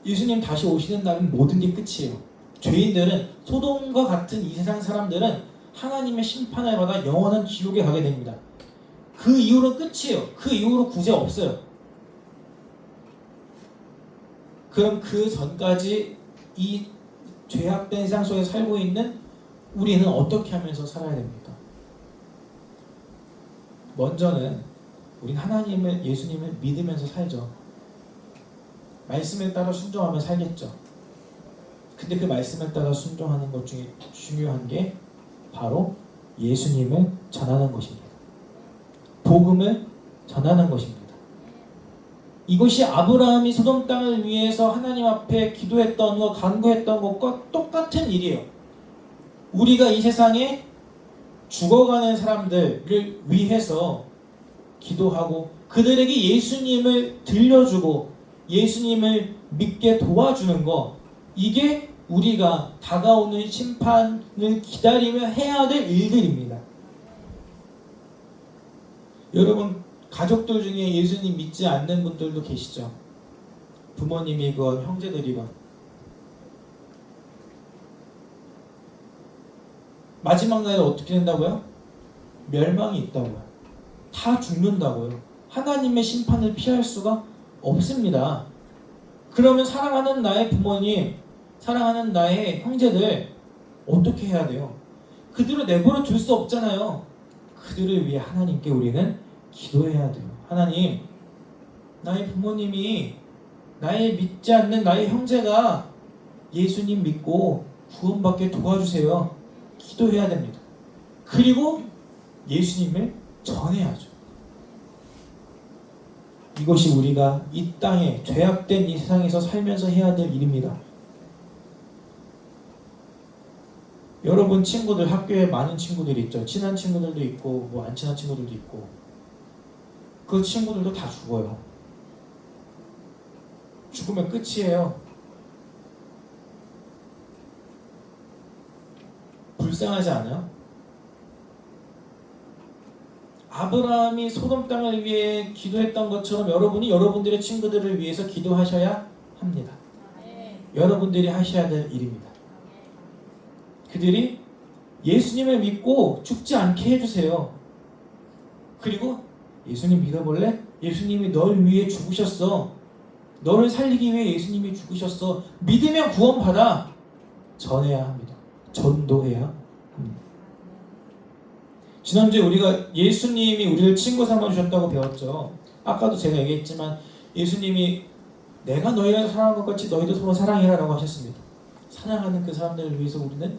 예수님 다시 오시는 날은 모든 게 끝이에요. 죄인들은, 소돔과 같은 이 세상 사람들은 하나님의 심판을 받아 영원한 지옥에 가게 됩니다. 그 이후로 끝이에요. 그 이후로 구제 없어요. 그럼 그 전까지 이 죄악된 세상 속에 살고 있는 우리는 어떻게 하면서 살아야 됩니까? 먼저는 우린 하나님을, 예수님을 믿으면서 살죠. 말씀에 따라 순종하며 살겠죠. 근데 그 말씀에 따라 순종하는 것 중에 중요한 게 바로 예수님을 전하는 것입니다. 복음을 전하는 것입니다. 이것이 아브라함이 소돔 땅을 위해서 하나님 앞에 기도했던 것, 간구했던 것과 똑같은 일이에요. 우리가 이 세상에 죽어가는 사람들을 위해서 기도하고 그들에게 예수님을 들려주고 예수님을 믿게 도와주는 것, 이게 우리가 다가오는 심판을 기다리며 해야 될 일들입니다. 여러분, 가족들 중에 예수님 믿지 않는 분들도 계시죠. 부모님이건 형제들이건. 마지막 날에 어떻게 된다고요? 멸망이 있다고요. 다 죽는다고요. 하나님의 심판을 피할 수가 없습니다. 그러면 사랑하는 나의 부모님, 사랑하는 나의 형제들 어떻게 해야 돼요? 그들을 내버려 둘 수 없잖아요. 그들을 위해 하나님께 우리는 기도해야 돼요. 하나님, 나의 부모님이, 나의 믿지 않는 나의 형제가 예수님 믿고 구원받게 도와주세요. 기도해야 됩니다. 그리고 예수님을 전해야죠. 이것이 우리가 이 땅에 죄악된 이 세상에서 살면서 해야 될 일입니다. 여러분 친구들, 학교에 많은 친구들이 있죠. 친한 친구들도 있고 뭐 안 친한 친구들도 있고, 그 친구들도 다 죽어요. 죽으면 끝이에요. 불쌍하지 않아요? 아브라함이 소돔 땅을 위해 기도했던 것처럼 여러분이 여러분들의 친구들을 위해서 기도하셔야 합니다. 여러분들이 하셔야 될 일입니다. 그들이 예수님을 믿고 죽지 않게 해주세요. 그리고 예수님 믿어볼래? 예수님이 널 위해 죽으셨어. 너를 살리기 위해 예수님이 죽으셨어. 믿으면 구원받아. 전해야 합니다. 전도해야 합니다. 지난주에 우리가 예수님이 우리를 친구 삼아주셨다고 배웠죠. 아까도 제가 얘기했지만 예수님이 내가 너희를 사랑한 것 같이 너희도 서로 사랑해라 라고 하셨습니다. 사랑하는 그 사람들을 위해서 우리는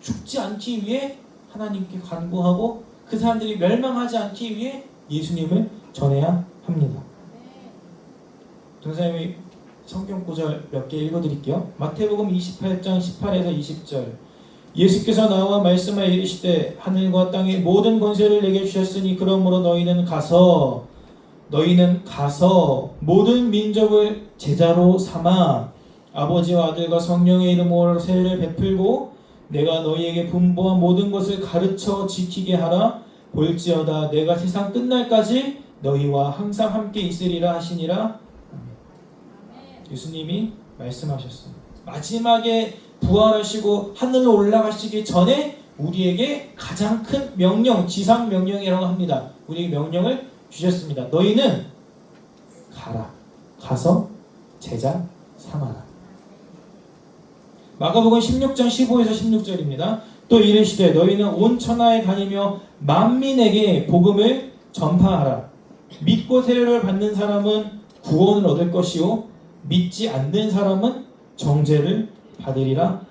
죽지 않기 위해 하나님께 간구하고 그 사람들이 멸망하지 않기 위해 예수님을 전해야 합니다. 동사님이 성경 구절 몇 개 읽어드릴게요. 마태복음 28장 18에서 20절. 예수께서 나와 말씀하여 이르시되 하늘과 땅의 모든 권세를 내게 주셨으니 그러므로 너희는 가서 모든 민족을 제자로 삼아 아버지와 아들과 성령의 이름으로 세례를 베풀고 내가 너희에게 분부한 모든 것을 가르쳐 지키게 하라. 볼지어다 내가 세상 끝날까지 너희와 항상 함께 있으리라 하시니라. 예수님이 말씀하셨어요. 마지막에 부활하시고 하늘로 올라가시기 전에 우리에게 가장 큰 명령, 지상 명령이라고 합니다. 우리에게 명령을 주셨습니다. 너희는 가라. 가서 제자 삼아라. 마가복음 16장 15에서 16절입니다. 또 이르시되 너희는 온 천하에 다니며 만민에게 복음을 전파하라. 믿고 세례를 받는 사람은 구원을 얻을 것이요 믿지 않는 사람은 정죄를 받으리라.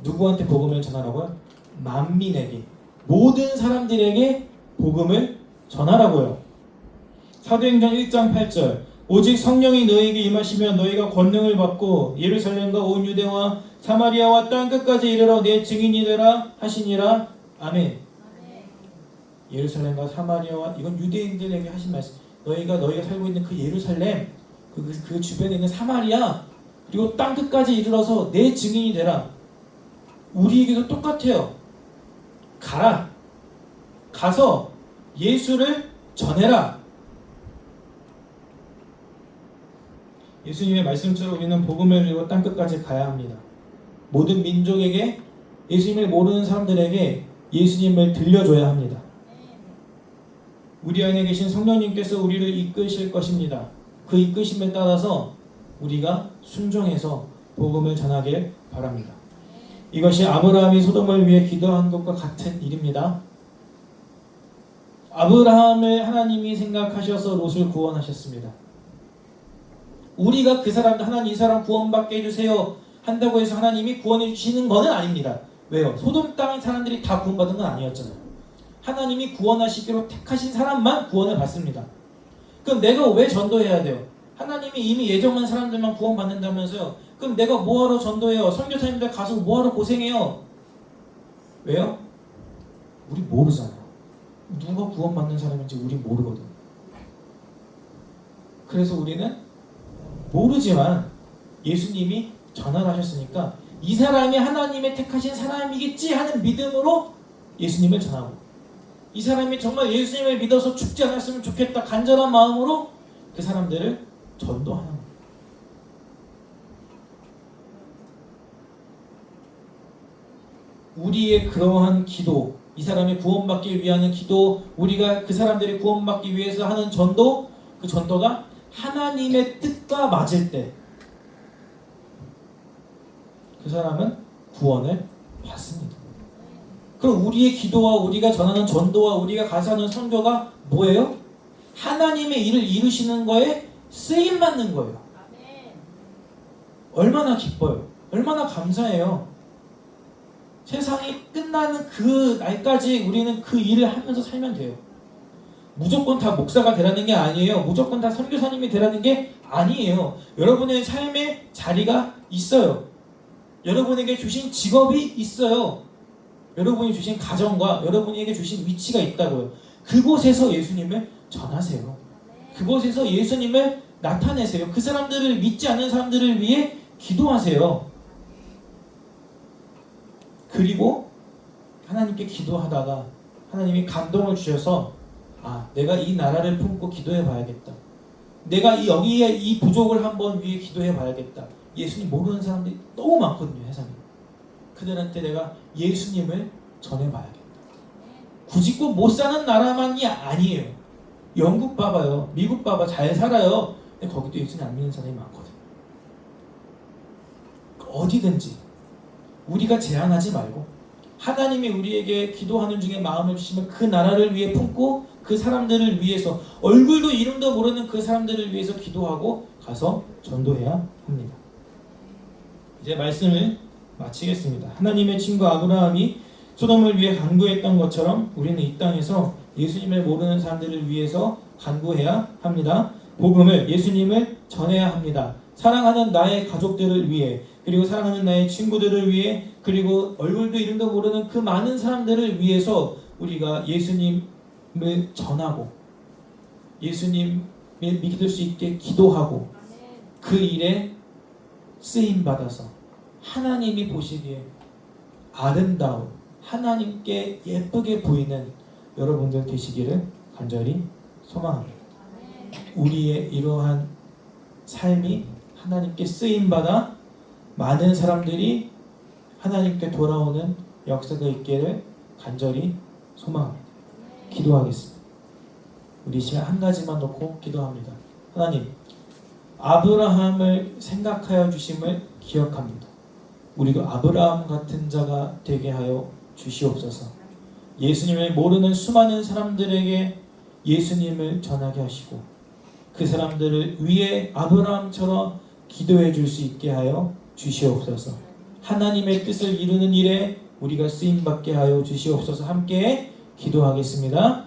누구한테 복음을 전하라고요? 만민에게, 모든 사람들에게 복음을 전하라고요. 사도행전 1장 8절. 오직 성령이 너희에게 임하시면 너희가 권능을 받고 예루살렘과 온 유대와 사마리아와 땅 끝까지 이르러 내 증인이 되라 하시니라. 아멘. 예루살렘과 사마리아와, 이건 유대인들에게 하신 말씀. 너희가 살고 있는 그 예루살렘, 그 주변에 있는 사마리아, 그리고 땅 끝까지 이르러서 내 증인이 되라. 우리에게도 똑같아요. 가라. 가서 예수를 전해라. 예수님의 말씀처럼 우리는 복음을 들고 땅 끝까지 가야 합니다. 모든 민족에게 예수님을 모르는 사람들에게 예수님을 들려줘야 합니다. 우리 안에 계신 성령님께서 우리를 이끄실 것입니다. 그 이끄심에 따라서 우리가 순종해서 복음을 전하길 바랍니다. 이것이 아브라함이 소돔을 위해 기도한 것과 같은 일입니다. 아브라함을 하나님이 생각하셔서 롯을 구원하셨습니다. 우리가 그 사람들 하나님 이 사람 구원받게 해주세요 한다고 해서 하나님이 구원해 주시는 것은 아닙니다. 왜요? 소돔 땅의 사람들이 다 구원받은 건 아니었잖아요. 하나님이 구원하시기로 택하신 사람만 구원을 받습니다. 그럼 내가 왜 전도해야 돼요? 하나님이 이미 예정한 사람들만 구원받는다면서요. 그럼 내가 뭐하러 전도해요? 선교사님들 가서 뭐하러 고생해요? 왜요? 우리 모르잖아요. 누가 구원받는 사람인지 우리 모르거든. 그래서 우리는 모르지만 예수님이 전화를 하셨으니까 이 사람이 하나님의 택하신 사람이겠지 하는 믿음으로 예수님을 전하고, 이 사람이 정말 예수님을 믿어서 죽지 않았으면 좋겠다 간절한 마음으로 그 사람들을 전도하는 거예요. 우리의 그러한 기도, 이 사람이 구원받기 위한 기도, 우리가 그 사람들이 구원받기 위해서 하는 전도, 그 전도가 하나님의 뜻과 맞을 때 그 사람은 구원을 받습니다. 그럼 우리의 기도와 우리가 전하는 전도와 우리가 가서 하는 선교가 뭐예요? 하나님의 일을 이루시는 거에 쓰임받는 거예요. 얼마나 기뻐요. 얼마나 감사해요. 세상이 끝나는 그 날까지 우리는 그 일을 하면서 살면 돼요. 무조건 다 목사가 되라는 게 아니에요. 무조건 다 선교사님이 되라는 게 아니에요. 여러분의 삶의 자리가 있어요. 여러분에게 주신 직업이 있어요. 여러분이 주신 가정과 여러분에게 주신 위치가 있다고요. 그곳에서 예수님을 전하세요. 그곳에서 예수님을 나타내세요. 그 사람들을 믿지 않는 사람들을 위해 기도하세요. 그리고 하나님께 기도하다가 하나님이 감동을 주셔서 내가 이 나라를 품고 기도해 봐야겠다. 내가 여기에 이 부족을 한번 위해 기도해 봐야겠다. 예수님 모르는 사람들이 너무 많거든요, 세상에. 그들한테 내가 예수님을 전해봐야겠다. 굳이 꼭 못 사는 나라만이 아니에요. 영국 봐봐요. 미국 봐봐. 잘 살아요. 근데 거기도 예수님 안 믿는 사람이 많거든요. 어디든지 우리가 제한하지 말고 하나님이 우리에게 기도하는 중에 마음을 주시면 그 나라를 위해 품고 그 사람들을 위해서 얼굴도 이름도 모르는 그 사람들을 위해서 기도하고 가서 전도해야 합니다. 이제 말씀을 마치겠습니다. 하나님의 친구 아브라함이 소돔을 위해 간구했던 것처럼 우리는 이 땅에서 예수님을 모르는 사람들을 위해서 간구해야 합니다. 복음을, 예수님을 전해야 합니다. 사랑하는 나의 가족들을 위해, 그리고 사랑하는 나의 친구들을 위해, 그리고 얼굴도 이름도 모르는 그 많은 사람들을 위해서 우리가 예수님을 전하고 예수님을 믿을 수 있게 기도하고 그 일에 쓰임받아서 하나님이 보시기에 아름다운, 하나님께 예쁘게 보이는 여러분들 되시기를 간절히 소망합니다. 우리의 이러한 삶이 하나님께 쓰임받아 많은 사람들이 하나님께 돌아오는 역사가 있기를 간절히 소망합니다. 기도하겠습니다. 우리 시간 한 가지만 놓고 기도합니다. 하나님, 아브라함을 생각하여 주심을 기억합니다. 우리도 아브라함 같은 자가 되게 하여 주시옵소서. 예수님을 모르는 수많은 사람들에게 예수님을 전하게 하시고 그 사람들을 위해 아브라함처럼 기도해 줄 수 있게 하여 주시옵소서. 하나님의 뜻을 이루는 일에 우리가 쓰임받게 하여 주시옵소서. 함께 기도하겠습니다.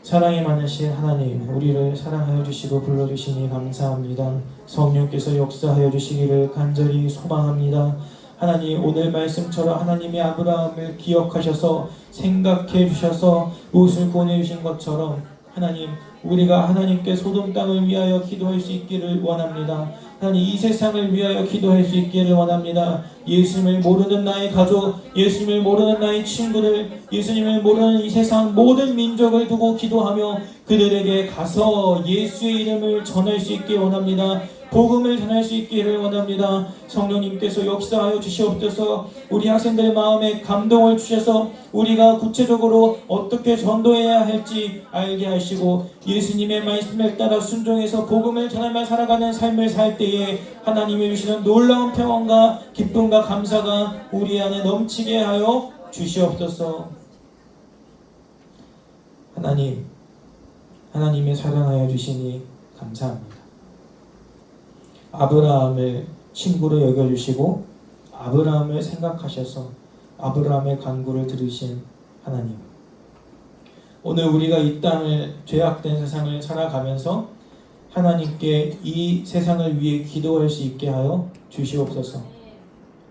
사랑이 많으신 하나님, 우리를 사랑하여 주시고 불러주시니 감사합니다. 성령께서 역사하여 주시기를 간절히 소망합니다. 하나님, 오늘 말씀처럼 하나님이 아브라함을 기억하셔서 생각해 주셔서 롯을 구원해 주신 것처럼 하나님, 우리가 하나님께 소돔 땅을 위하여 기도할 수 있기를 원합니다. 하나님 이 세상을 위하여 기도할 수 있기를 원합니다. 예수님을 모르는 나의 가족, 예수님을 모르는 나의 친구들, 예수님을 모르는 이 세상 모든 민족을 두고 기도하며 그들에게 가서 예수의 이름을 전할 수 있기를 원합니다. 복음을 전할 수 있기를 원합니다. 성령님께서 역사하여 주시옵소서. 우리 학생들 마음에 감동을 주셔서 우리가 구체적으로 어떻게 전도해야 할지 알게 하시고 예수님의 말씀을 따라 순종해서 복음을 전하며 살아가는 삶을 살 때에 하나님이 주시는 놀라운 평안과 기쁨과 감사가 우리 안에 넘치게 하여 주시옵소서. 하나님의 사랑하여 주시니 감사합니다. 아브라함을 친구로 여겨주시고 아브라함을 생각하셔서 아브라함의 간구를 들으신 하나님, 오늘 우리가 이 땅을 죄악된 세상을 살아가면서 하나님께 이 세상을 위해 기도할 수 있게 하여 주시옵소서.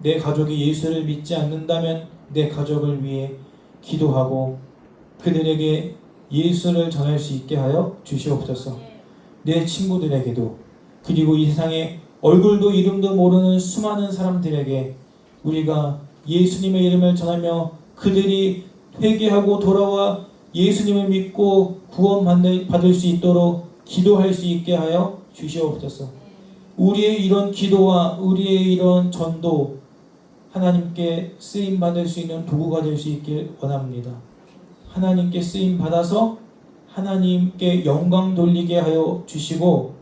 내 가족이 예수를 믿지 않는다면 내 가족을 위해 기도하고 그들에게 예수를 전할 수 있게 하여 주시옵소서. 내 친구들에게도, 그리고 이 세상에 얼굴도 이름도 모르는 수많은 사람들에게 우리가 예수님의 이름을 전하며 그들이 회개하고 돌아와 예수님을 믿고 구원받을 수 있도록 기도할 수 있게 하여 주시옵소서. 우리의 이런 기도와 우리의 이런 전도 하나님께 쓰임받을 수 있는 도구가 될 수 있길 원합니다. 하나님께 쓰임받아서 하나님께 영광 돌리게 하여 주시고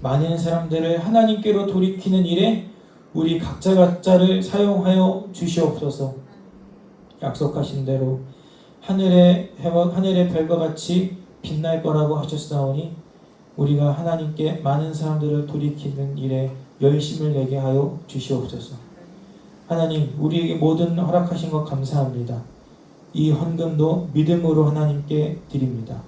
많은 사람들을 하나님께로 돌이키는 일에 우리 각자를 사용하여 주시옵소서. 약속하신 대로 하늘의 별과 같이 빛날 거라고 하셨사오니 우리가 하나님께 많은 사람들을 돌이키는 일에 열심을 내게 하여 주시옵소서. 하나님, 우리에게 모든 허락하신 것 감사합니다. 이 헌금도 믿음으로 하나님께 드립니다.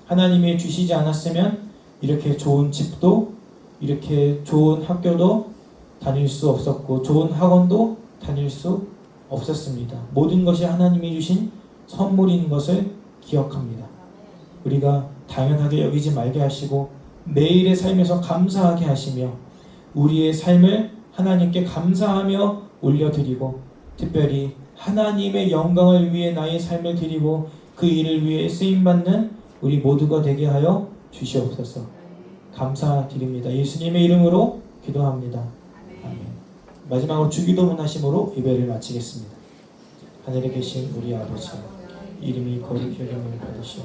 하나님이 주시지 않았으면 이렇게 좋은 집도, 이렇게 좋은 학교도 다닐 수 없었고 좋은 학원도 다닐 수 없었습니다. 모든 것이 하나님이 주신 선물인 것을 기억합니다. 우리가 당연하게 여기지 말게 하시고 매일의 삶에서 감사하게 하시며 우리의 삶을 하나님께 감사하며 올려드리고 특별히 하나님의 영광을 위해 나의 삶을 드리고 그 일을 위해 쓰임받는 우리 모두가 되게 하여 주시옵소서. 감사드립니다. 예수님의 이름으로 기도합니다. 아멘. 마지막으로 주기도문 하심으로 예배를 마치겠습니다. 하늘에 계신 우리 아버지, 이름이 거룩히 여김을 받으시오.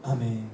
아멘.